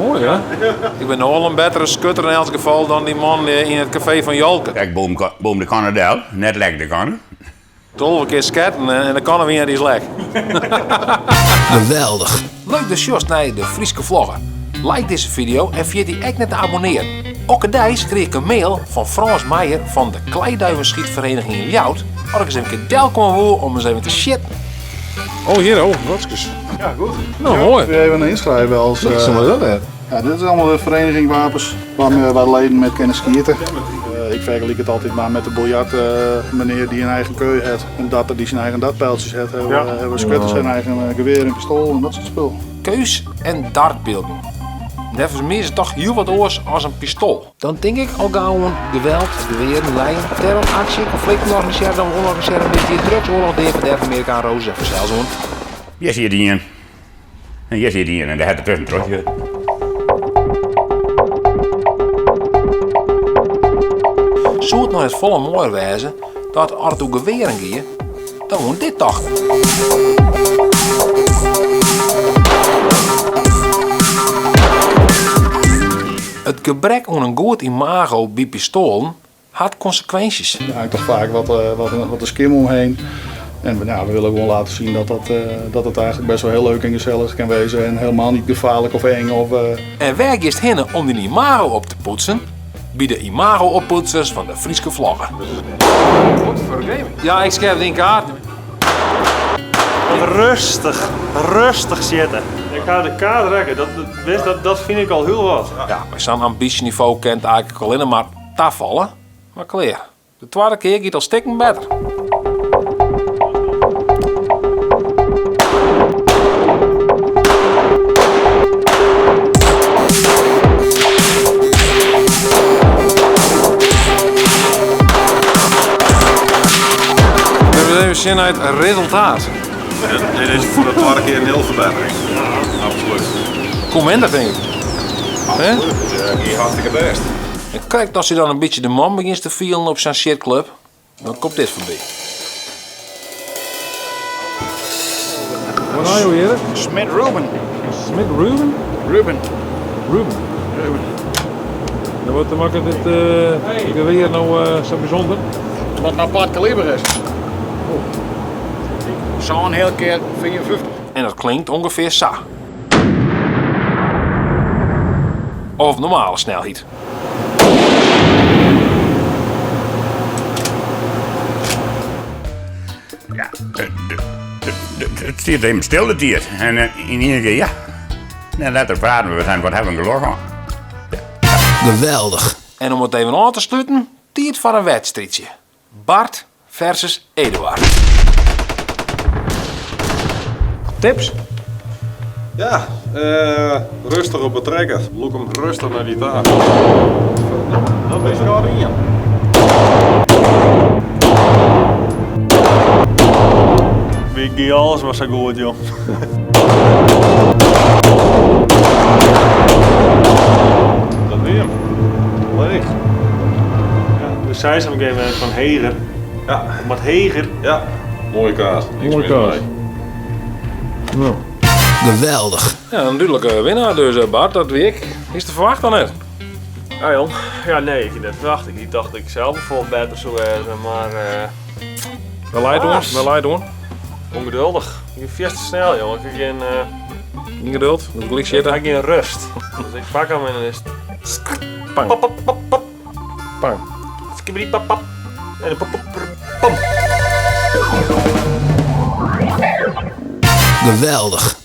Mooi, hè? Ik ben nogal een betere schutter in elk geval dan die man in het café van Jalke. Kijk, boom de Canadel, net lek de kan. 12 keer sketten en dan kan er weer die is lek. Geweldig. Leuk de Sjost naar de Frieske vloggen. Like deze video en vergeet die echt niet te abonneren. Ook dijs kreeg ik een mail van Frans Meijer van de Kleiduivenschietvereniging in Ljout. Waar ik eens even welkom wil om eens even te shitten. Oh, hier, oh, rotskes. Ja, goed. Nou, mooi. Weer even inschrijven als... Wat is dat net? Ja, dit is allemaal de verenigingwapens waar de leden met kunnen skieten. Ik vergelijk het altijd maar met de biljart meneer die een eigen keu heeft. Een datter die zijn eigen dartpijltjes heeft. Hebben squitters zijn eigen geweer en pistool en dat soort spul. Keus en dartbeelden. Dat is toch heel wat oors als een pistool. Dan denk ik al gauw aan geweld, geweren, lijn, terroractie, conflicten organiseren, dan onorganiseren met die drugsoorlog die van de Amerikaanse rozen en verzelszoen. Hier zie je die in. En hier zie je die in en daar heb je tussen terug. Zou het nou het volle mooi wezen dat als het door geweren ging, dan moet dit toch. Het gebrek aan een goed imago bij pistolen had consequenties. Er hangt toch vaak wat een skim omheen. En we willen gewoon laten zien dat het eigenlijk best wel heel leuk en gezellig kan wezen. En helemaal niet gevaarlijk of eng. En waar is het heen om die imago op te poetsen? Bij de imago-oppoetsers van de Frieske vloggen. Wat voor een game? Ja, ik schrijf het in kaart. Rustig zitten. Ik ga de kaart rekken, dat vind ik al heel wat. Ja, bij zo'n ambitieniveau kent eigenlijk alleen maar tafellen. Maar klaar, de tweede keer gaat al stikken beter. We hebben even zin uit het resultaat. Dit is voor de tweede keer een heel verbetering. Absoluut. Kom in, dat denk ik. Hè? Hier hartstikke best. En kijk, als je dan een beetje de man begint te vielen op zijn shitclub, dan komt dit voorbij. Wat nou weer? Smit Ruben. Smit Ruben? Ruben. Ruben. En wat maakt dit geweer nou zo bijzonder? Wat een apart kaliber is. Zo'n heel keer 54. En dat klinkt ongeveer zo. Of normale snelheid. Ja, het zit even stil dit hier. En in één keer, ja. En later praten we zijn wat hebben we gelogen. Geweldig. En om het even aan te sluiten, tijd voor een wedstrijdje. Bart versus Eduard. Tips? Ja, rustig op het trekker. Look hem rustig naar die tafel. Dan ben je gewoon in. Wie alles was zo goed, joh. Dat weer. Leeg. Ja, de size op een gegeven moment van Heger. Ja, Wat Heger. ja. Mooie kaas. Niks Mooie mis kaas. mee. Nou. Geweldig. Ja, een duidelijke winnaar dus, Bart, dat week. Is te verwachten dan net? Ja, jong. Ja, nee, ik dat dacht ik. Ik dacht dat ik zelf bijvoorbeeld beter zou wezen, maar Wel leid hoor, wel leid hoor. ongeduldig. Ik ben veel te snel, joh. Ik heb geen, Niet geduld, dat wil ik ik zitten. heb geen rust. Dus ik pak hem en dan is het Pang, pap, pap, pap, pap. pang. Skibidi pap, pap. En dan pap, pap, pam. Geweldig.